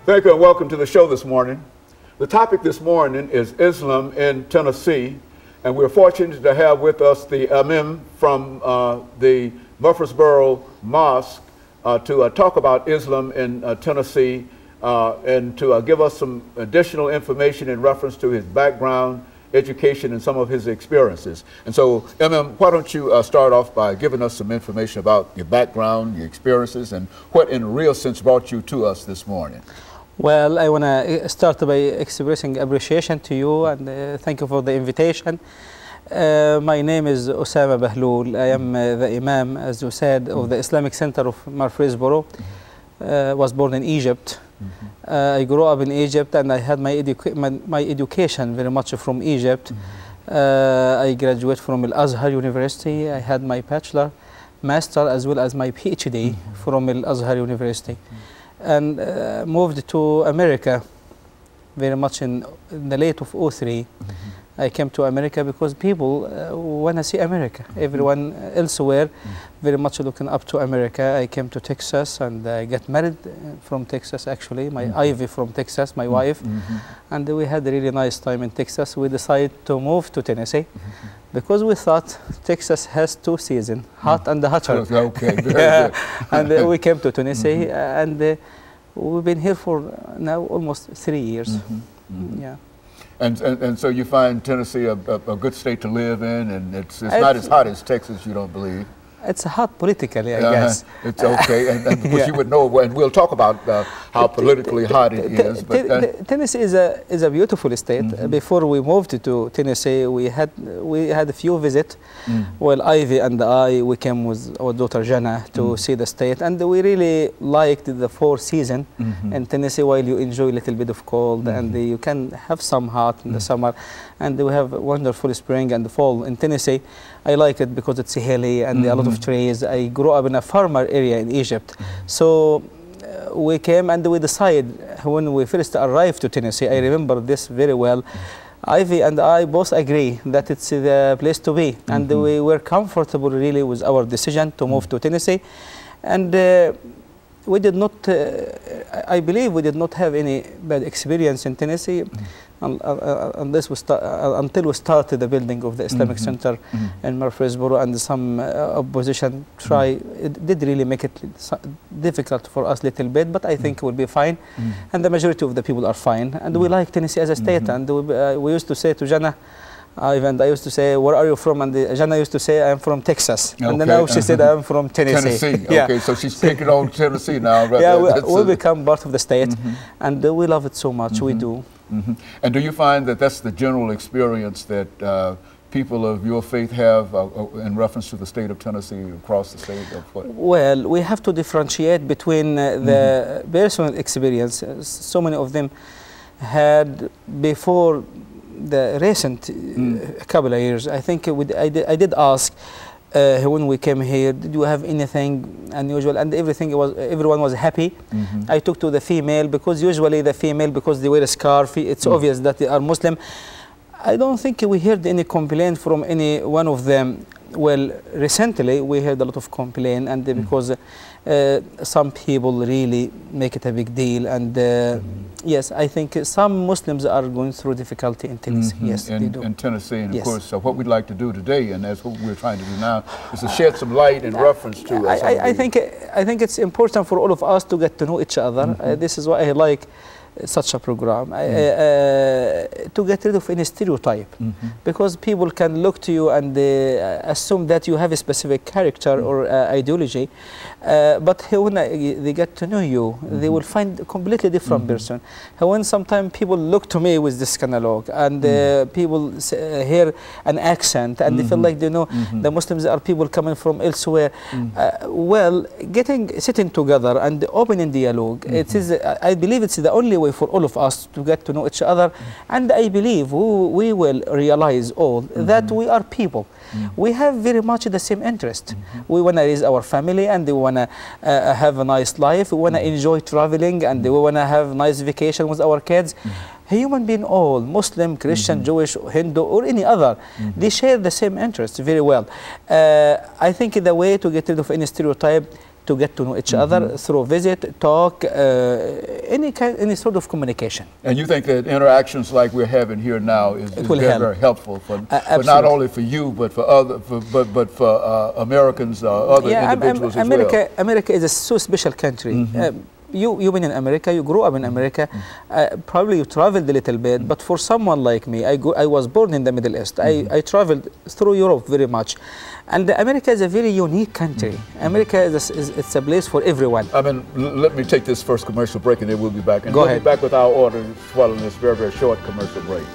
Thank you and welcome to the show this morning. The topic this morning is Islam in Tennessee, and we're fortunate to have with us the Imam from the Murfreesboro Mosque to talk about Islam in Tennessee and to give us some additional information in reference to his background, education, and some of his experiences. And so, Imam, why don't you start off by giving us some information about your background, your experiences, and what in a real sense brought you to us this morning? Well, I want to start by expressing appreciation to you and thank you for the invitation. My name is Osama Bahloul. I am the Imam, as you said, of the Islamic Center of Murfreesboro. Was born in Egypt. I grew up in Egypt and I had my education very much from Egypt. I graduated from Al-Azhar University. I had my bachelor, master, as well as my PhD from Al-Azhar University. And moved to America very much in the late of '03. I came to America because people want to see America. Everyone elsewhere very much looking up to America. I came to Texas and I got married from Texas actually. My Ivy from Texas, my wife. And we had a really nice time in Texas. We decided to move to Tennessee because we thought Texas has two seasons, hot and hotter. Okay, very good. And we came to Tennessee and we've been here for now almost 3 years. Yeah. And so you find Tennessee a good state to live in, and it's not as hot as Texas, you don't believe? It's hot politically, I guess. It's okay, and because you would know, and we'll talk about how politically hot it is. But Tennessee is a beautiful state. Before we moved to Tennessee, we had a few visits. Well, Ivy and we came with our daughter Jana to see the state, and we really liked the 4 seasons in Tennessee. While you enjoy a little bit of cold, and you can have some hot in the summer, and we have wonderful spring and fall in Tennessee. I like it because it's hilly and a lot of trees. I grew up in a farmer area in Egypt. So we came and we decided when we first arrived to Tennessee, I remember this very well, Ivy and I both agree that it's the place to be. And we were comfortable really with our decision to move to Tennessee. And we did not, I believe we did not have any bad experience in Tennessee until we started the building of the Islamic Center in Murfreesboro, and some opposition it did really make it difficult for us a little bit, but I think we'll be fine. And the majority of the people are fine. And we like Tennessee as a state. And we used to say to Jana, and I used to say, where are you from? And Jana used to say, I'm from Texas. Okay. And then now she said, I'm from Tennessee. Tennessee, okay, so she's taking on Tennessee now. Right? Yeah, we become part of the state, and we love it so much, we do. And do you find that that's the general experience that people of your faith have in reference to the state of Tennessee, across the state? Well, we have to differentiate between the personal experience. So many of them had before the recent couple of years. I think I did ask when we came here, did you have anything unusual? And everyone was happy. I talked to the female, because usually the female, because they wear a scarf, it's obvious that they are Muslim. I don't think we heard any complaint from any one of them. Well, recently we heard a lot of complaint, and because some people really make it a big deal. And yes, I think some Muslims are going through difficulty in Tennessee. Yes, they do. In Tennessee, and of course, what we'd like to do today, and that's what we're trying to do now, is to shed some light in reference to. I think it's important for all of us to get to know each other. This is why I like such a program, to get rid of any stereotype, because people can look to you and assume that you have a specific character or ideology, but when they get to know you, they will find a completely different person. When sometimes people look to me with this kind of look, and people hear an accent, and they feel like they know the Muslims are people coming from elsewhere. Well, sitting together and opening dialogue, it is, I believe it's the only way for all of us to get to know each other, and I believe we will realize all that we are people. We have very much the same interest. We want to raise our family, and we want to have a nice life. We want to enjoy traveling, and we want to have nice vacation with our kids. Human being, all Muslim, Christian, Jewish, Hindu, or any other, they share the same interests very well. I think the way to get rid of any stereotype, to get to know each other through visit, talk, any sort of communication. And you think that interactions like we're having here now is very helpful for not only for you, but for other, but for Americans, other individuals as well. America is a so special country. You've been in America, you grew up in America, probably you traveled a little bit, but for someone like me, I was born in the Middle East. I traveled through Europe very much. And America is a very unique country. America it's a place for everyone. I mean, let me take this first commercial break and then we'll be back. And Go we'll ahead. be back with our order following this very, very short commercial break.